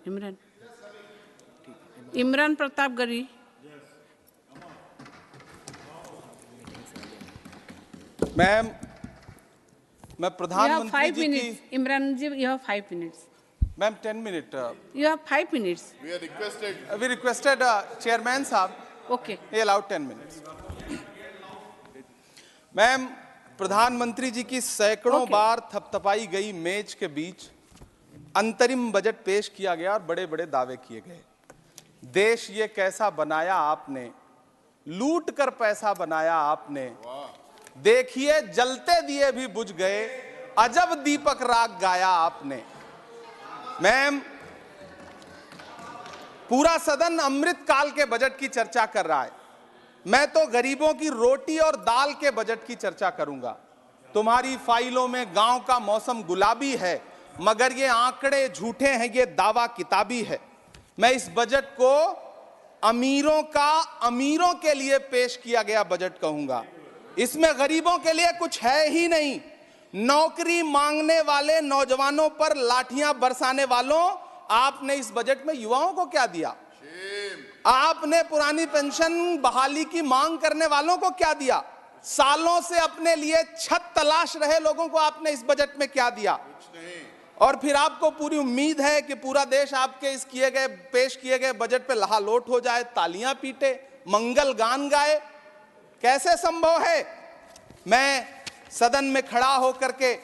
इमरान इमरान प्रताप गरी। मैम, मैं प्रधानमंत्री जी की। इमरान जी, you have 5 minutes. Ma'am 10 minute. You have 5 minutes. We requested chairman साहब। Okay. He allowed 10 minutes. Ma'am, प्रधानमंत्री जी की सैकड़ों बार थपथपाई गई मेज के बीच अंतरिम बजट पेश किया गया और बड़े बड़े दावे किए गए। देश ये कैसा बनाया आपने, लूट कर पैसा बनाया आपने, देखिए जलते दिए भी बुझ गए, अजब दीपक राग गाया आपने। मैम, पूरा सदन अमृत काल के बजट की चर्चा कर रहा है, मैं तो गरीबों की रोटी और दाल के बजट की चर्चा करूंगा। तुम्हारी फाइलों में गांव का मौसम गुलाबी है, मगर ये आंकड़े झूठे हैं, ये दावा किताबी है। मैं इस बजट को अमीरों का अमीरों के लिए पेश किया गया बजट कहूंगा। इसमें गरीबों के लिए कुछ है ही नहीं। नौकरी मांगने वाले नौजवानों पर लाठियां बरसाने वालों, आपने इस बजट में युवाओं को क्या दिया? आपने पुरानी पेंशन बहाली की मांग करने वालों को क्या दिया? सालों से अपने लिए छत तलाश रहे लोगों को आपने इस बजट में क्या दिया? और फिर आपको पूरी उम्मीद है कि पूरा देश आपके इस पेश किए गए बजट पे लहालोट हो जाए, तालियां पीटे, मंगल गान गाए। कैसे संभव है? मैं सदन में खड़ा होकर के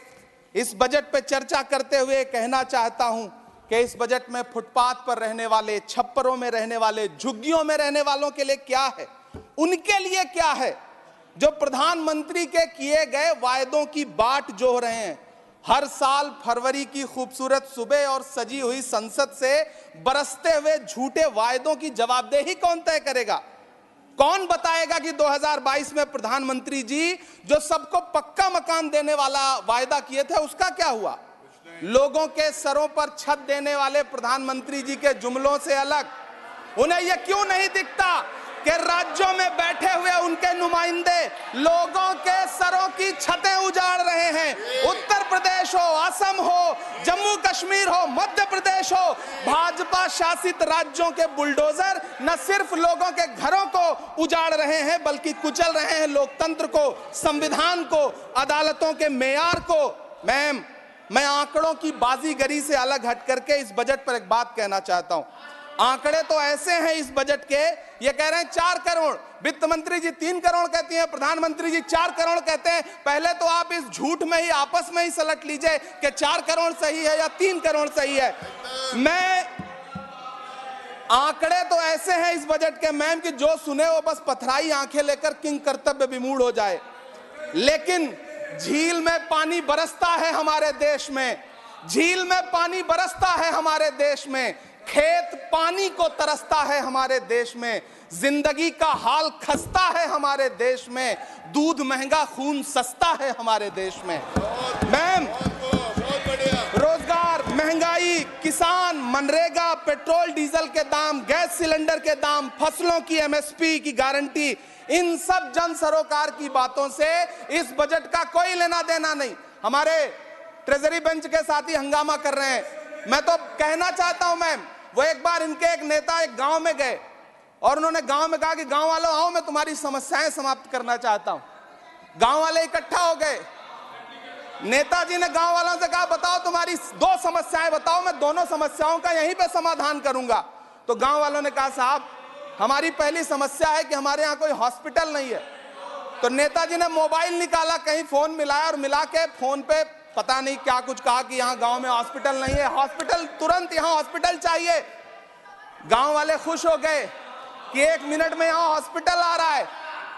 इस बजट पे चर्चा करते हुए कहना चाहता हूं कि इस बजट में फुटपाथ पर रहने वाले, छप्परों में रहने वाले, झुग्गियों में रहने वालों के लिए क्या है, उनके लिए क्या है? जो प्रधानमंत्री के किए गए वायदों की बाट जोह रहे हैं। हर साल फरवरी की खूबसूरत सुबह और सजी हुई संसद से बरसते हुए झूठे वायदों की जवाबदेही कौन तय करेगा? कौन बताएगा कि 2022 में प्रधानमंत्री जी जो सबको पक्का मकान देने वाला वायदा किए थे उसका क्या हुआ? लोगों के सरों पर छत देने वाले प्रधानमंत्री जी के जुमलों से अलग उन्हें यह क्यों नहीं दिखता कि राज्यों में बैठे हुए उनके नुमाइंदे लोगों के सरों की छतें उजाड़ रहे हैं? उत्तर प्रदेश हो, असम हो, जम्मू कश्मीर हो, मध्य प्रदेश हो, भाजपा शासित राज्यों के बुलडोजर न सिर्फ लोगों के घरों को उजाड़ रहे हैं बल्कि कुचल रहे हैं लोकतंत्र को, संविधान को, अदालतों के मेयार को। मैम, मैं आंकड़ों की बाजीगरी से अलग हट करके इस बजट पर एक बात कहना चाहता हूं। आंकड़े तो ऐसे हैं इस बजट के, ये कह रहे हैं 4 करोड़, वित्त मंत्री जी 3 करोड़ कहती हैं, प्रधानमंत्री जी 4 करोड़ कहते हैं। पहले तो आप इस झूठ में ही आपस में ही सलट लीजिए कि 4 करोड़ सही है या 3 करोड़ सही है। मैं आंकड़े तो ऐसे हैं इस बजट के मैम कि जो सुने वो बस पथराई आंखें लेकर किंग कर्तव्य विमूढ़ हो जाए। लेकिन झील में पानी बरसता है हमारे देश में, झील में पानी बरसता है हमारे देश में, खेत पानी को तरसता है हमारे देश में, जिंदगी का हाल खस्ता है हमारे देश में, दूध महंगा खून सस्ता है हमारे देश में। मैम, रोजगार, महंगाई, किसान, मनरेगा, पेट्रोल डीजल के दाम, गैस सिलेंडर के दाम, फसलों की एमएसपी की गारंटी, इन सब जन सरोकार की बातों से इस बजट का कोई लेना देना नहीं। हमारे ट्रेजरी बेंच के साथी हंगामा कर रहे हैं। मैं तो कहना चाहता हूं मैम, वो एक बार इनके एक नेता एक गांव में गए और उन्होंने गांव में कहा कि गांव वालों आओ, मैं तुम्हारी समस्याएं समाप्त करना चाहता हूं। गांव वाले इकट्ठा हो गए। नेताजी ने गांव वालों से कहा बताओ तुम्हारी 2 समस्याएं बताओ, मैं दोनों समस्याओं का यहीं पे समाधान करूंगा। तो गांव वालों ने कहा साहब हमारी पहली समस्या है कि हमारे यहाँ कोई हॉस्पिटल नहीं है। तो नेताजी ने मोबाइल निकाला, कहीं फोन मिलाया और मिला के फोन पे पता नहीं क्या कुछ कहा कि यहाँ गांव में हॉस्पिटल नहीं है, हॉस्पिटल तुरंत, यहाँ हॉस्पिटल चाहिए। गांव वाले खुश हो गए कि 1 मिनट में यहाँ हॉस्पिटल आ रहा है।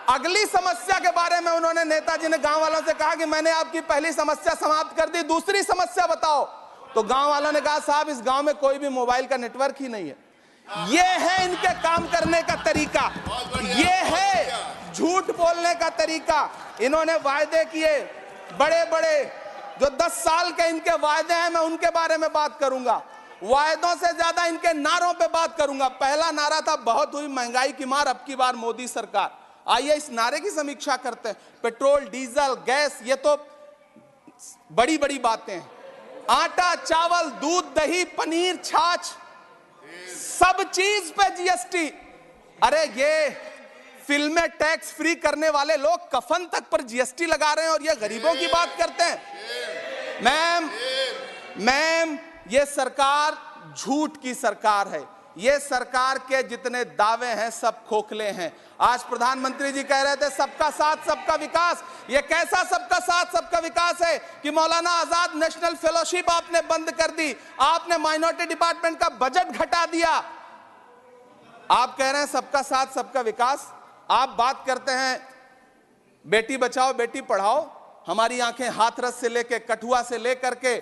अगली समस्या के बारे में उन्होंने, नेताजी ने गांव वालों से कहा कि मैंने आपकी पहली समस्या समाप्त कर दी, दूसरी समस्या बताओ। तो गांव वालों ने कहा साहब इस गांव में कोई भी मोबाइल का नेटवर्क ही नहीं है। ये है इनके काम करने का तरीका, ये है झूठ बोलने का तरीका। इन्होंने वायदे किए बड़े बड़े, जो 10 साल के इनके वायदे हैं मैं उनके बारे में बात करूंगा। वायदों से ज्यादा इनके नारों पे बात करूंगा। पहला नारा था बहुत हुई महंगाई की मार, अब की बार मोदी सरकार। आइए इस नारे की समीक्षा करते हैं। पेट्रोल, डीजल, गैस, ये तो बड़ी बड़ी बातें हैं। आटा, चावल, दूध, दही, पनीर, छाछ, सब चीज पे जीएसटी। अरे ये फिल्में टैक्स फ्री करने वाले लोग कफन तक पर जीएसटी लगा रहे हैं और ये गरीबों की बात करते हैं। मैम ये सरकार झूठ की सरकार है। ये सरकार के जितने दावे हैं सब खोखले हैं। आज प्रधानमंत्री जी कह रहे थे सबका साथ सबका विकास। ये कैसा सबका साथ सबका विकास है कि मौलाना आजाद नेशनल फेलोशिप आपने बंद कर दी, आपने माइनॉरिटी डिपार्टमेंट का बजट घटा दिया। आप कह रहे हैं सबका साथ सबका विकास। आप बात करते हैं बेटी बचाओ बेटी पढ़ाओ। हमारी आंखें हाथरस से लेके कठुआ से लेकर के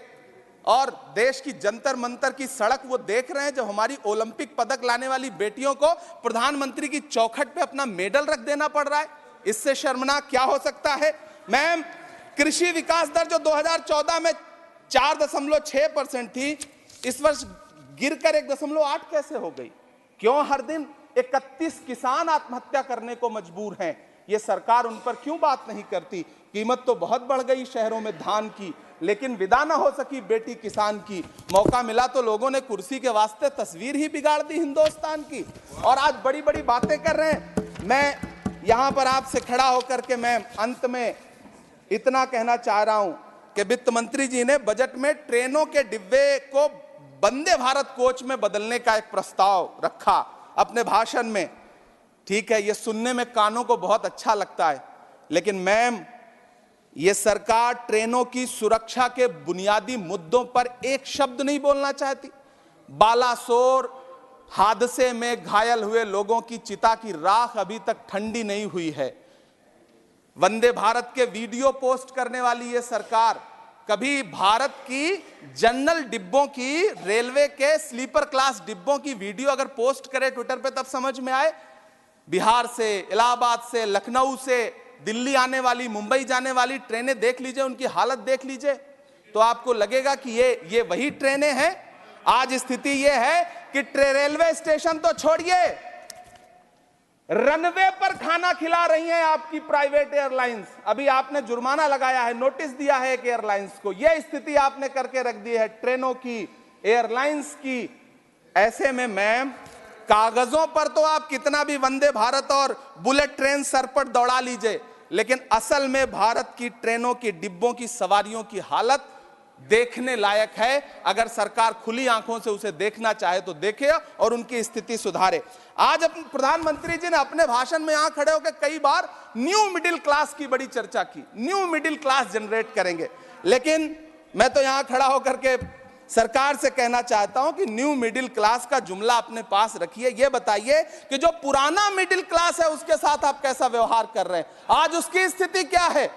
और देश की जंतर मंतर की सड़क वो देख रहे हैं जब हमारी ओलंपिक पदक लाने वाली बेटियों को प्रधानमंत्री की चौखट पे अपना मेडल रख देना पड़ रहा है। इससे शर्मनाक क्या हो सकता है। मैम कृषि विकास दर जो 2014 में 4.6% थी, इस वर्ष गिरकर 1.8 कैसे हो गई? क्यों हर दिन 31 किसान आत्महत्या करने को मजबूर हैं? ये सरकार उन पर क्यों बात नहीं करती? कीमत तो बहुत बढ़ गई शहरों में धान की, लेकिन विदा ना हो सकी बेटी किसान की। मौका मिला तो लोगों ने कुर्सी के वास्ते तस्वीर ही बिगाड़ दी हिंदुस्तान की, और आज बड़ी बड़ी बातें कर रहे हैं। मैं यहां पर आपसे खड़ा होकर के मैं अंत में इतना कहना चाह रहा हूं कि वित्त मंत्री जी ने बजट में ट्रेनों के डिब्बे को वंदे भारत कोच में बदलने का एक प्रस्ताव रखा अपने भाषण में। ठीक है, ये सुनने में कानों को बहुत अच्छा लगता है, लेकिन मैम ये सरकार ट्रेनों की सुरक्षा के बुनियादी मुद्दों पर एक शब्द नहीं बोलना चाहती। बालासोर हादसे में घायल हुए लोगों की चिता की राख अभी तक ठंडी नहीं हुई है। वंदे भारत के वीडियो पोस्ट करने वाली ये सरकार कभी भारत की जनरल डिब्बों की, रेलवे के स्लीपर क्लास डिब्बों की वीडियो अगर पोस्ट करे ट्विटर पे तब समझ में आए। बिहार से, इलाहाबाद से, लखनऊ से दिल्ली आने वाली, मुंबई जाने वाली ट्रेनें देख लीजिए, उनकी हालत देख लीजिए, तो आपको लगेगा कि ये वही ट्रेनें हैं। आज स्थिति ये है कि रेलवे स्टेशन तो छोड़िए, रनवे पर खाना खिला रही हैं आपकी प्राइवेट एयरलाइंस। अभी आपने जुर्माना लगाया है, नोटिस दिया है एक एयरलाइंस को। यह स्थिति आपने करके रख दी है ट्रेनों की, एयरलाइंस की। ऐसे में मैम कागजों पर तो आप कितना भी वंदे भारत और बुलेट ट्रेन सर पर दौड़ा लीजिए, लेकिन असल में भारत की ट्रेनों की डिब्बों की सवारियों की हालत देखने लायक है। अगर सरकार खुली आंखों से उसे देखना चाहे तो देखे और उनकी स्थिति सुधारे। आज प्रधानमंत्री जी ने अपने भाषण में यहां खड़े होकर कई बार न्यू मिडिल क्लास की बड़ी चर्चा की, न्यू मिडिल क्लास जनरेट करेंगे। लेकिन मैं तो यहां खड़ा होकर के सरकार से कहना चाहता हूं कि न्यू मिडिल क्लास का जुमला अपने पास रखिए। यह बताइए कि जो पुराना मिडिल क्लास है उसके साथ आप कैसा व्यवहार कर रहे हैं। आज उसकी स्थिति क्या है?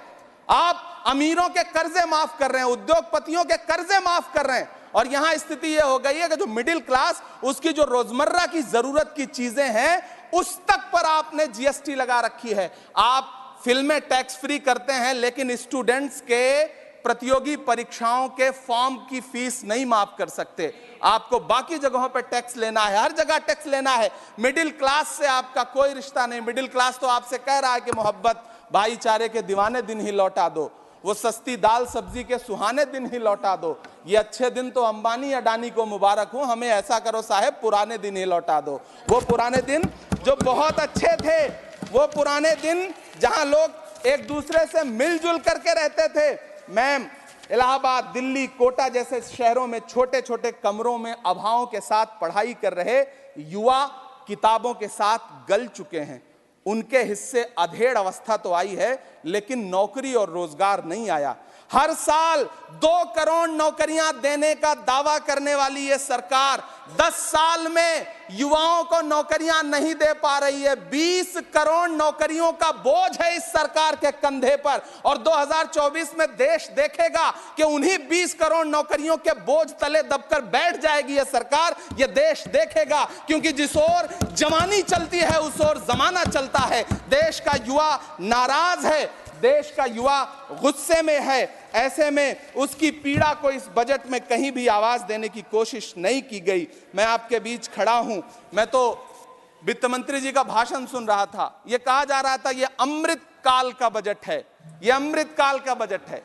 आप अमीरों के कर्जे माफ कर रहे हैं, उद्योगपतियों के कर्जे माफ कर रहे हैं, और यहां स्थिति यह हो गई है कि जो मिडिल क्लास, उसकी जो रोजमर्रा की जरूरत की चीजें हैं उस तक पर आपने जीएसटी लगा रखी है। आप फिल्में टैक्स फ्री करते हैं, लेकिन स्टूडेंट्स के प्रतियोगी परीक्षाओं के फॉर्म की फीस नहीं माफ कर सकते। आपको बाकी जगहों पर टैक्स लेना है, हर जगह टैक्स लेना है। मिडिल क्लास से आपका कोई रिश्ता नहीं। मिडिल क्लास तो आपसे कह रहा है कि मोहब्बत भाईचारे के दीवाने दिन ही लौटा दो, वो सस्ती दाल सब्जी के सुहाने दिन ही लौटा दो। ये अच्छे दिन तो अंबानी अडानी को मुबारक हो, हमें ऐसा करो साहब पुराने दिन ही लौटा दो। वो पुराने दिन जो बहुत अच्छे थे, वो पुराने दिन जहां लोग एक दूसरे से मिलजुल करके रहते थे। मैम इलाहाबाद, दिल्ली, कोटा जैसे शहरों में छोटे छोटे कमरों में अभावों के साथ पढ़ाई कर रहे युवा किताबों के साथ गल चुके हैं। उनके हिस्से अधेड़ अवस्था तो आई है, लेकिन नौकरी और रोजगार नहीं आया। हर साल 2 करोड़ नौकरियां देने का दावा करने वाली ये सरकार 10 साल में युवाओं को नौकरियां नहीं दे पा रही है। 20 करोड़ नौकरियों का बोझ है इस सरकार के कंधे पर, और 2024 में देश देखेगा कि उन्हीं 20 करोड़ नौकरियों के बोझ तले दबकर बैठ जाएगी ये सरकार। ये देश देखेगा, क्योंकि जिस ओर जवानी चलती है उस ओर जमाना चलता है। देश का युवा नाराज है, देश का युवा गुस्से में है। ऐसे में उसकी पीड़ा को इस बजट में कहीं भी आवाज देने की कोशिश नहीं की गई। मैं आपके बीच खड़ा हूं, मैं तो वित्त मंत्री जी का भाषण सुन रहा था। यह कहा जा रहा था ये अमृत काल का बजट है, ये अमृत काल का बजट है।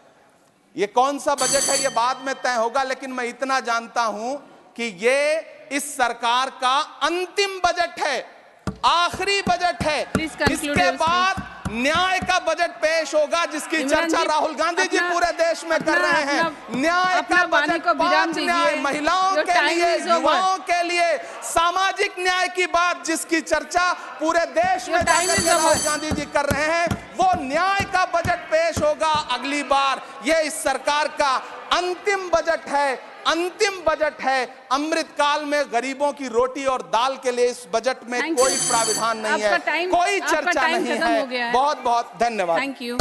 ये कौन सा बजट है ये बाद में तय होगा, लेकिन मैं इतना जानता हूं कि ये इस सरकार का अंतिम बजट है, आखिरी बजट है। Please conclude इसके your बाद न्याय का बजट पेश होगा, जिसकी इमरान चर्चा जी, राहुल गांधी जी पूरे देश में कर रहे हैं। न्याय का वाणी बजट, को विराम 5 न्याय, दीजिए। महिलाओं Your के time लिए, is over. युवाओं के लिए, सामाजिक न्याय की बात जिसकी चर्चा पूरे देश में Your time जाकर is के राहुल over. गांधी जी कर रहे हैं, वो न्याय का बजट पेश होगा अगली बार। ये इस सरकार का अंतिम बजट है, अंतिम बजट है। अमृतकाल में गरीबों की रोटी और दाल के लिए इस बजट में Thank कोई you. प्राविधान नहीं है, आपका time- कोई आपका चर्चा time नहीं खत्म है। हो गया है। बहुत बहुत धन्यवाद। Thank you.